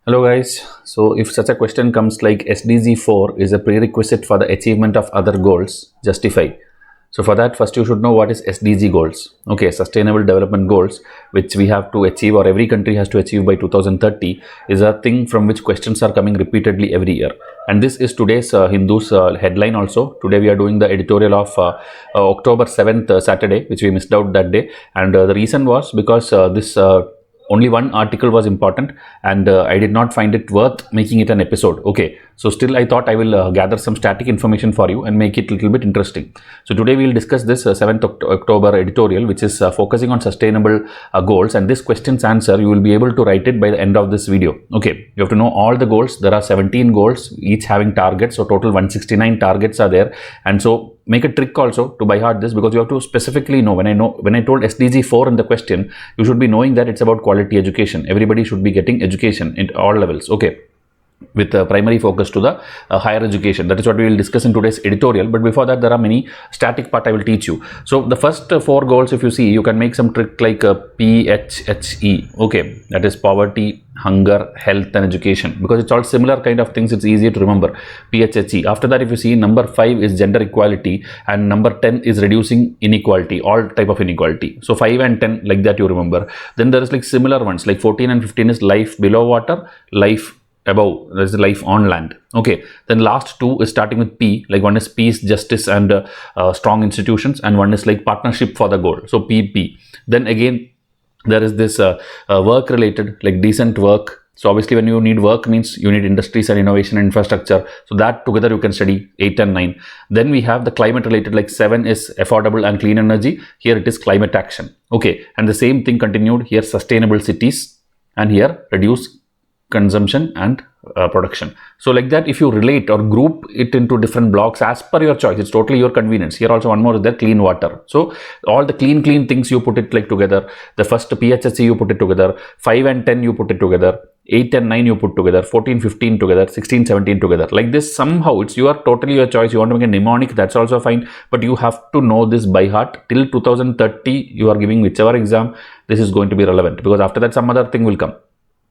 Hello guys, so if such a question comes like SDG 4 is a prerequisite for the achievement of other goals, justify. So for that, first you should know what is SDG goals. Okay, Sustainable Development Goals, which we have to achieve or every country has to achieve by 2030, is a thing from which questions are coming repeatedly every year. And this is today's Hindu's headline also. Today we are doing the editorial of October 7th, Saturday, which we missed out that day. And the reason was because this only one article was important and I did not find it worth making it an episode. Okay, so still I thought I will gather some static information for you and make it a little bit interesting. So today we will discuss this 7th October editorial, which is focusing on sustainable goals, and this question's answer you will be able to write it by the end of this video. Okay, you have to know all the goals. There are 17 goals, each having targets, so total 169 targets are there. And so make a trick also to by heart this, because you have to specifically know when I told SDG 4 in the question, you should be knowing that it's about quality education. Everybody should be getting education at all levels. Okay, with primary focus to the higher education. That is what we will discuss in today's editorial. But before that, there are many static part I will teach you. So the first 4 goals, if you see, you can make some trick like PHHE. Okay, that is poverty, hunger, health and education, because it's all similar kind of things. It's easier to remember. PHHE. After that, if you see, number 5 is gender equality and number 10 is reducing inequality, all type of inequality. So 5 and 10 like that you remember. Then there is like similar ones like 14 and 15 is life below water, life above, that is life on land. Okay, then last 2 is starting with P, like one is peace, justice and strong institutions, and one is like partnership for the goal, so PP. Then again there is this work related, like decent work. So obviously when you need work means you need industries and innovation and infrastructure, so that together you can study 8 and 9. Then we have the climate related, like 7 is affordable and clean energy, here it is climate action. Okay, and the same thing continued here, sustainable cities, and here reduce consumption and production. So like that, if you relate or group it into different blocks as per your choice, it's totally your convenience. Here also one more is there, clean water. So all the clean things you put it like together. The first PHSC you put it together, 5 and 10 you put it together, 8 and 9 you put together, 14, 15 together, 16, 17 together. Like this, somehow it's totally your choice. You want to make a mnemonic, that's also fine, but you have to know this by heart. Till 2030 you are giving whichever exam, this is going to be relevant, because after that some other thing will come.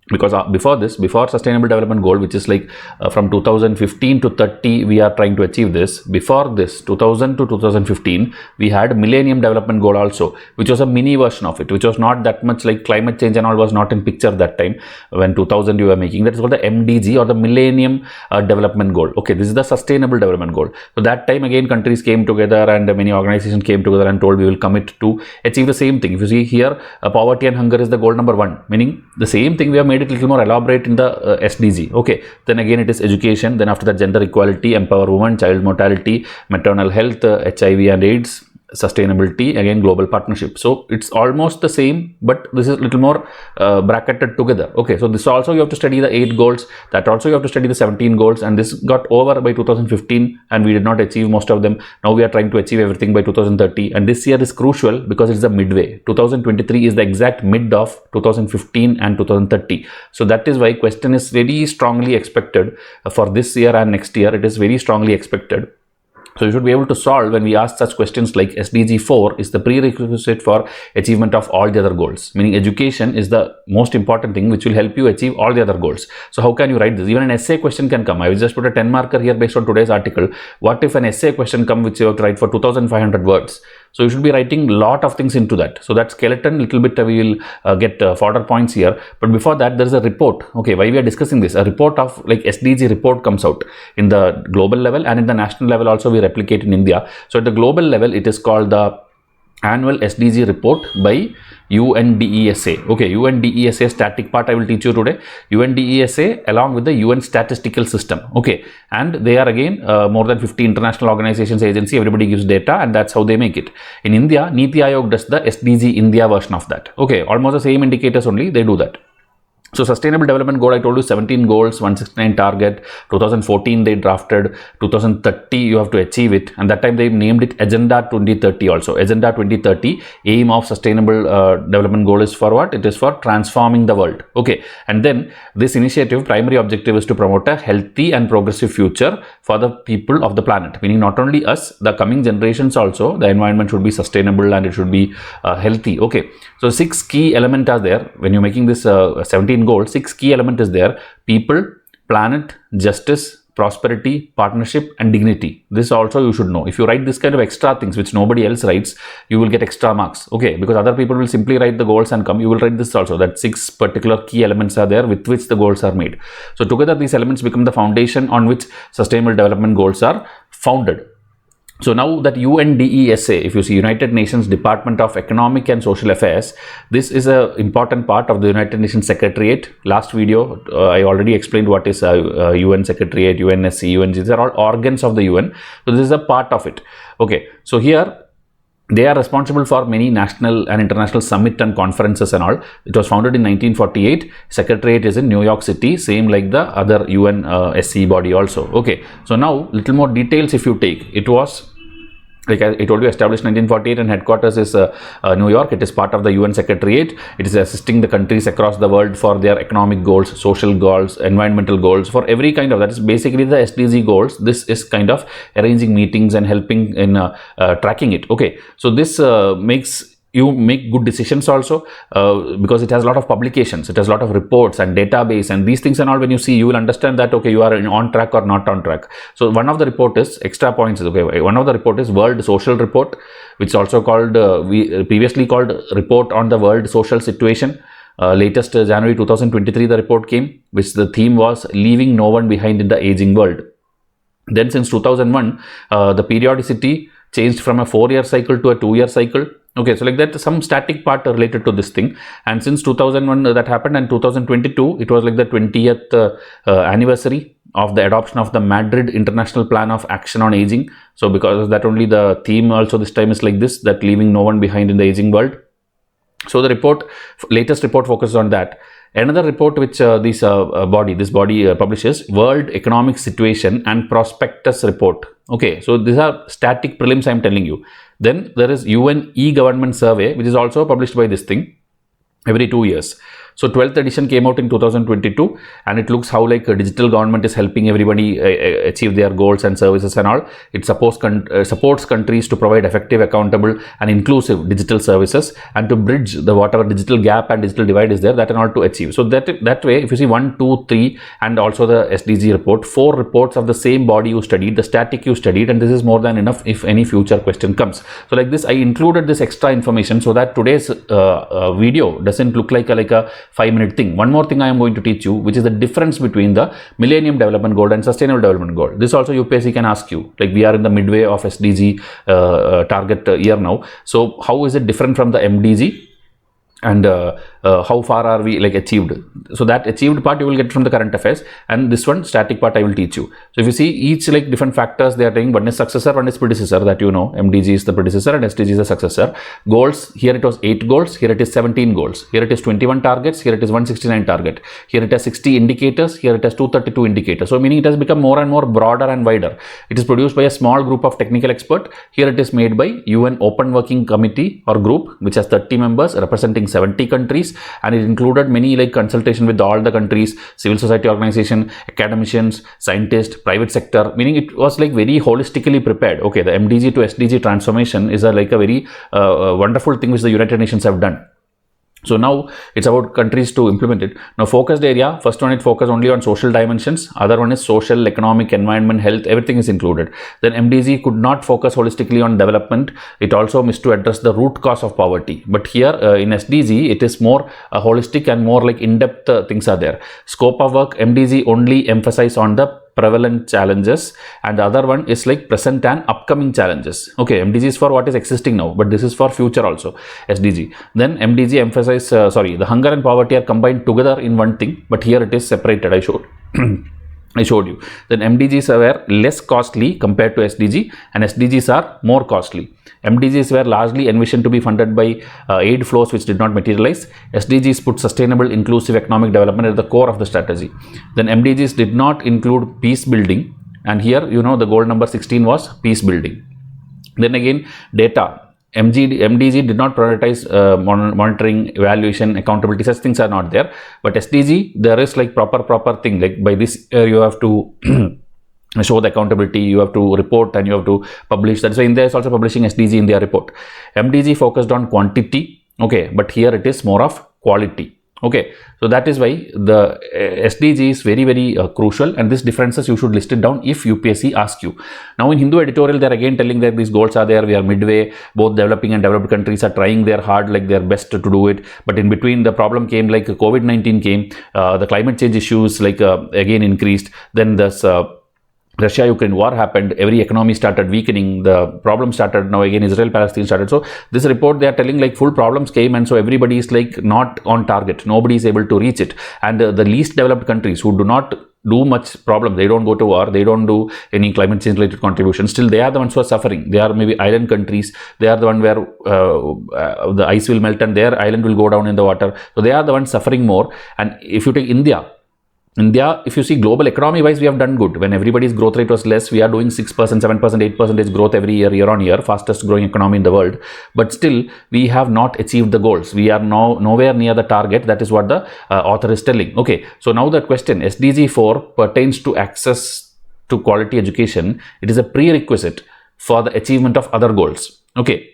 Because before sustainable development goal, which is like from 2015 to 30 we are trying to achieve this. Before this 2000 to 2015 we had millennium development goal also, which was a mini version of it, which was not that much, like climate change and all was not in picture that time when 2000 you were making. That is called the MDG or the millennium development goal. Okay, this is the sustainable development goal. So that time again countries came together and many organizations came together and told we will commit to achieve the same thing. If you see here, poverty and hunger is the goal number 1, meaning the same thing we have made it a little more elaborate in the SDG. Okay, then again it is education, then after that gender equality, empower women, child mortality, maternal health, HIV and AIDS, sustainability, again global partnership. So it's almost the same, but this is a little more bracketed together. Okay, so this also you have to study the 8 goals, that also you have to study the 17 goals, and this got over by 2015 and we did not achieve most of them. Now we are trying to achieve everything by 2030, and this year is crucial because it's the midway. 2023 is the exact mid of 2015 and 2030. So that is why question is very strongly expected for this year and next year. It is very strongly expected. So you should be able to solve when we ask such questions like SDG 4 is the prerequisite for achievement of all the other goals, meaning education is the most important thing which will help you achieve all the other goals. So how can you write this? Even an essay question can come. I will just put a 10 marker here based on today's article. What if an essay question come which you have to write for 2500 words? So you should be writing lot of things into that. So that skeleton little bit we will get fodder points here. But before that there is a report. Okay, why we are discussing this? A report of like SDG report comes out in the global level, and in the national level also we replicate in India. So at the global level it is called the annual SDG report by UNDESA. Okay, UNDESA static part I will teach you today. UNDESA along with the UN statistical system. Okay, and they are again more than 50 international organizations, agency, everybody gives data, and that's how they make it. In India, Niti Aayog does the SDG India version of that. Okay, almost the same indicators only, they do that. So sustainable development goal, I told you 17 goals, 169 target. 2014 they drafted, 2030 you have to achieve it, and that time they named it Agenda 2030 also. Agenda 2030, aim of sustainable development goal is for what? It is for transforming the world. Okay, and then this initiative primary objective is to promote a healthy and progressive future for the people of the planet, meaning not only us, the coming generations also. The environment should be sustainable and it should be healthy. Okay, so 6 key elements are there when you're making this 17 development goal, 6 key element is there: people, planet, justice, prosperity, partnership, and dignity. This also you should know. If you write this kind of extra things which nobody else writes, you will get extra marks. Okay, because other people will simply write the goals and come. You will write this also, that 6 particular key elements are there with which the goals are made. So together these elements become the foundation on which sustainable development goals are founded. So now that UNDESA, if you see, United Nations Department of Economic and Social Affairs, this is an important part of the United Nations Secretariat. Last video, I already explained what is UN Secretariat, UNSC, UNG. These are all organs of the UN. So this is a part of it. Okay, so here they are responsible for many national and international summit and conferences and all. It was founded in 1948. Secretariat is in New York City, same like the other UN SC body also. Okay, so now little more details if you take. It was, like I told you, established 1948 and headquarters is New York. It is part of the UN Secretariat. It is assisting the countries across the world for their economic goals, social goals, environmental goals, for every kind of, that is basically the SDG goals. This is kind of arranging meetings and helping in tracking it. Okay, so this makes you make good decisions also, because it has a lot of publications, it has a lot of reports and database and these things and all. When you see, you will understand that, okay, you are on track or not on track. So one of the report is, extra points is, okay, one of the report is World Social Report, which is also called, previously called Report on the World Social Situation. Latest January 2023 the report came, which the theme was leaving no one behind in the aging world. Then since 2001, the periodicity changed from a 4-year cycle to a 2-year cycle. Okay, so like that, some static part related to this thing. And since 2001 that happened, and 2022, it was like the 20th anniversary of the adoption of the Madrid International Plan of Action on Aging. So because of that only, the theme also this time is like this, that leaving no one behind in the aging world. So the report, latest report focuses on that. Another report which this body publishes, World Economic Situation and Prospectus Report. Okay, so these are static prelims I am telling you. Then there is UN e-government survey, which is also published by this thing every 2 years. So 12th edition came out in 2022, and it looks how like a digital government is helping everybody achieve their goals and services and all. It supports countries to provide effective, accountable and inclusive digital services, and to bridge the whatever digital gap and digital divide is there, that and all to achieve. So that way, if you see 1, 2, 3 and also the SDG report, 4 reports of the same body you studied, the static you studied, and this is more than enough if any future question comes. So like this, I included this extra information so that today's video doesn't look like a 5-minute thing. One more thing I am going to teach you, which is the difference between the Millennium Development Goal and Sustainable Development Goal. This also UPSC can ask you, like we are in the midway of SDG target year now. So how is it different from the MDG? And how far are we like achieved? So that achieved part you will get from the current affairs, and this one static part I will teach you. So if you see each like different factors they are taking, one is successor, one is predecessor, that you know, MDG is the predecessor and SDG is the successor. Goals, here it was 8 goals, here it is 17 goals, here it is 21 targets, here it is 169 target, here it has 60 indicators, here it has 232 indicators. So meaning it has become more and more broader and wider. It is produced by a small group of technical experts. Here it is made by UN Open Working Committee or group, which has 30 members representing 70 countries, and it included many like consultation with all the countries, civil society organization, academicians, scientists, private sector, meaning it was like very holistically prepared. Okay, the MDG to SDG transformation is like a very wonderful thing which the United Nations have done. So now it's about countries to implement it. Now focused area, first one it focused only on social dimensions, other one is social, economic, environment, health, everything is included. Then MDG could not focus holistically on development. It also missed to address the root cause of poverty. But here in SDG, it is more holistic and more like in-depth things are there. Scope of work, MDG only emphasize on the prevalent challenges, and the other one is like present and upcoming challenges. Okay, MDG is for what is existing now, but this is for future also, SDG. Then MDG emphasize, the hunger and poverty are combined together in one thing, but here it is separated, I showed. I showed you. Then MDGs were less costly compared to SDG, and SDGs are more costly. MDGs were largely envisioned to be funded by aid flows which did not materialize. SDGs put sustainable, inclusive economic development at the core of the strategy. Then MDGs did not include peace building, and here you know the goal number 16 was peace building. Then again, data. MDG did not prioritize monitoring, evaluation, accountability. Such things are not there. But SDG, there is like proper thing. Like by this year, you have to show the accountability, you have to report, and you have to publish. That's why India is also publishing SDG in their report. MDG focused on quantity. Okay, but here it is more of quality. Okay, so that is why the SDG is very, very crucial, and these differences you should list it down if UPSC asks you. Now in Hindu editorial, they are again telling that these goals are there, we are midway, both developing and developed countries are trying their hard, like their best to do it, but in between the problem came, like COVID-19 came, the climate change issues like again increased, then this Russia-Ukraine war happened, every economy started weakening, the problem started, now again Israel-Palestine started. So this report, they are telling like full problems came, and so everybody is like not on target, nobody is able to reach it. And the least developed countries who do not do much problem, they don't go to war, they don't do any climate change related contributions, still they are the ones who are suffering. They are maybe island countries, they are the one where the ice will melt and their island will go down in the water, so they are the ones suffering more. And if you take India, if you see global economy wise, we have done good. When everybody's growth rate was less, we are doing 6%, 7%, 8% growth every year on year, fastest growing economy in the world. But still, we have not achieved the goals. We are now nowhere near the target. That is what the author is telling. Okay, so now the question, SDG 4 pertains to access to quality education. It is a prerequisite for the achievement of other goals. Okay.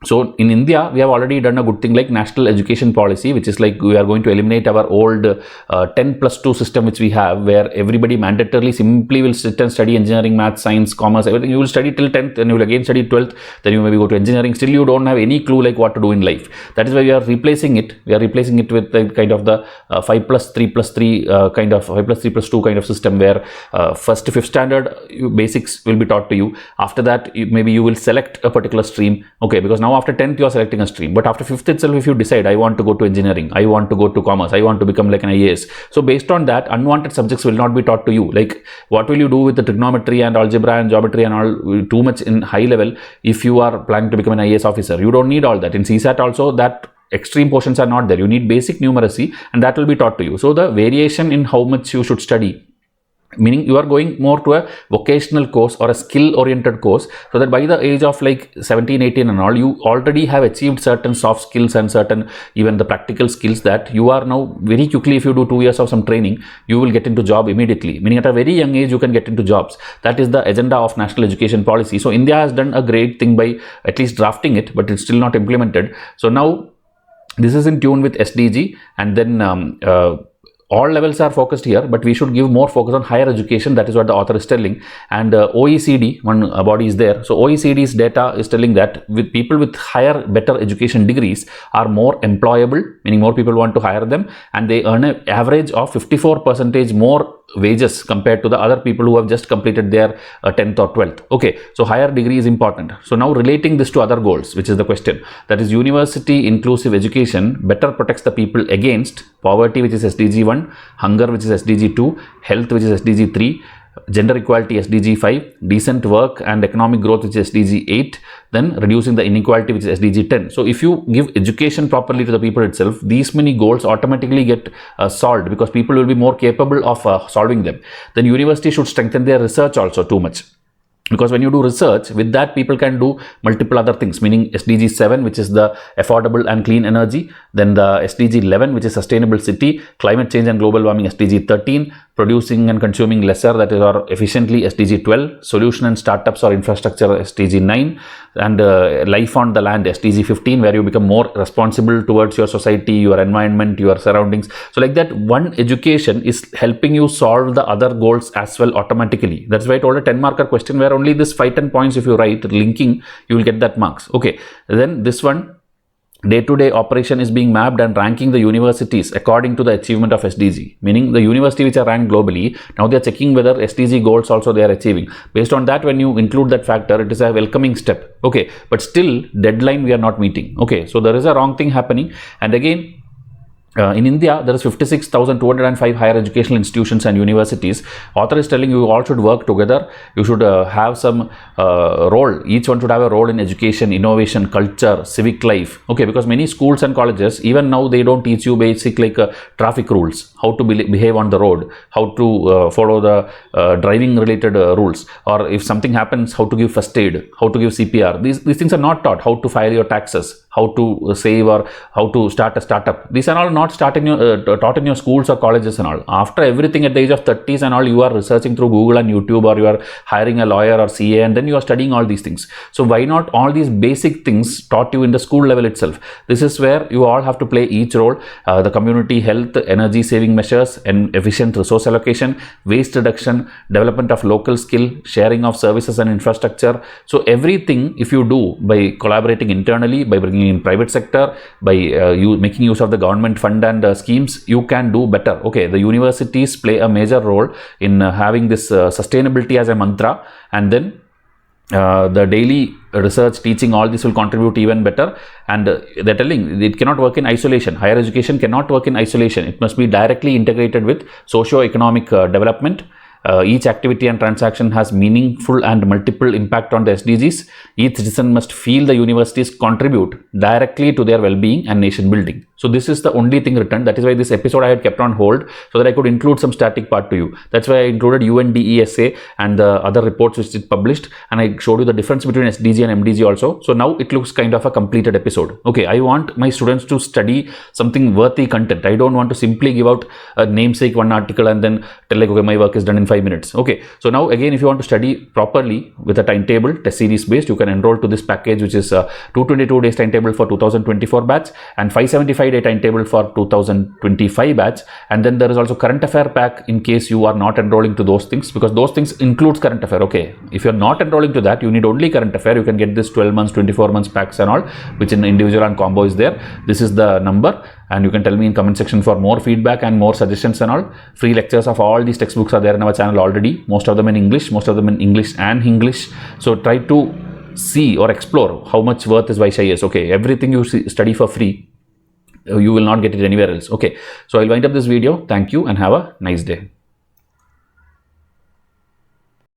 So in India, we have already done a good thing like national education policy, which is like we are going to eliminate our old 10+2 system which we have, where everybody mandatorily simply will sit and study engineering, math, science, commerce, everything. You will study till 10th, then you will again study 12th, then you maybe go to engineering. Still you don't have any clue like what to do in life. That is why we are replacing it. We are replacing it with the kind of the 5+3+3 kind of 5+3+2 kind of system, where first to 5th standard basics will be taught to you. After that, maybe you will select a particular stream. Okay, because now after 10th you are selecting a stream, but after 5th itself, if you decide I want to go to engineering, I want to go to commerce, I want to become like an IAS, so based on that, unwanted subjects will not be taught to you. Like what will you do with the trigonometry and algebra and geometry and all too much in high level if you are planning to become an IAS officer? You don't need all that. In CSAT also, that extreme portions are not there. You need basic numeracy, and that will be taught to you. So the variation in how much you should study, meaning you are going more to a vocational course or a skill oriented course, so that by the age of like 17, 18 and all, you already have achieved certain soft skills and certain even the practical skills that you are now very quickly, if you do 2 years of some training, you will get into job immediately, meaning at a very young age you can get into jobs. That is the agenda of national education policy. So India has done a great thing by at least drafting it, but it's still not implemented. So now this is in tune with SDG, and then all levels are focused here, but we should give more focus on higher education. That is what the author is telling. And OECD, one body is there. So OECD's data is telling that with people with higher, better education degrees are more employable, meaning more people want to hire them, and they earn an average of 54% more wages compared to the other people who have just completed their 10th or 12th. Okay, so higher degree is important. So now relating this to other goals, which is the question, that is university inclusive education better protects the people against poverty, which is SDG 1, hunger, which is SDG 2, health, which is SDG 3, gender equality SDG 5, decent work and economic growth, which is SDG 8, then reducing the inequality, which is SDG 10. So if you give education properly to the people itself, these many goals automatically get solved, because people will be more capable of solving them. Then university should strengthen their research also too much, because when you do research, with that people can do multiple other things, meaning SDG 7, which is the affordable and clean energy, then the SDG 11, which is sustainable city, climate change and global warming, SDG 13, producing and consuming lesser, that is or efficiently, SDG 12, solution and startups or infrastructure, SDG 9, and life on the land, SDG 15, where you become more responsible towards your society, your environment, your surroundings. So like that, one education is helping you solve the other goals as well automatically. That's why I told a 10-marker question where only this 5-10 points, if you write linking, you will get that marks. Okay, then this one, day-to-day operation is being mapped and ranking the universities according to the achievement of SDG, meaning the university which are ranked globally, now they are checking whether SDG goals also they are achieving. Based on that, when you include that factor, it is a welcoming step. Okay, but still deadline we are not meeting. Okay, so there is a wrong thing happening. And again, in India, there is 56,205 higher educational institutions and universities. Author is telling you all should work together. You should have some role. Each one should have a role in education, innovation, culture, civic life. Okay, because many schools and colleges, even now, they don't teach you basic like traffic rules, how to behave on the road, how to follow the driving related rules, or if something happens, how to give first aid, how to give CPR. These things are not taught. How to file your taxes, how to save or how to start a startup. These are all not taught in your schools or colleges and all. After everything at the age of 30s and all, you are researching through Google and YouTube, or you are hiring a lawyer or CA, and then you are studying all these things. So why not all these basic things taught you in the school level itself? This is where you all have to play each role. The community health, energy saving measures, and efficient resource allocation, waste reduction, development of local skill, sharing of services and infrastructure. So everything, if you do by collaborating internally, by bringing in private sector, by making use of the government fund and schemes, you can do better. Okay, the universities play a major role in having this sustainability as a mantra, and then the daily research, teaching, all this will contribute even better. And they're telling it cannot work in isolation. Higher education cannot work in isolation. It must be directly integrated with socio-economic development. Each activity and transaction has meaningful and multiple impact on the SDGs. Each citizen must feel the universities contribute directly to their well-being and nation building. So this is the only thing written. That is why this episode I had kept on hold, so that I could include some static part to you. That's why I included UNDESA and the other reports which it published, and I showed you the difference between SDG and MDG also. So now it looks kind of a completed episode. Okay, I want my students to study something worthy content. I don't want to simply give out a namesake one article and then tell like, okay, my work is done in 5 minutes. Okay, so now again, if you want to study properly with a timetable, test series based, you can enroll to this package, which is 222 days timetable for 2024 batch and 575 day timetable for 2025 batch. And then there is also current affair pack in case you are not enrolling to those things, because those things includes current affair. Okay, if you're not enrolling to that, you need only current affair. You can get this 12 months, 24 months packs and all, which in individual and combo is there. This is the number, and you can tell me in comment section for more feedback and more suggestions and all. Free lectures of all these textbooks are there in our channel already. Most of them in English, most of them in English and Hinglish. So try to see or explore how much worth is Vysh IAS. Okay, everything you study for free, you will not get it anywhere else. Okay, so I'll wind up this video. Thank you and have a nice day.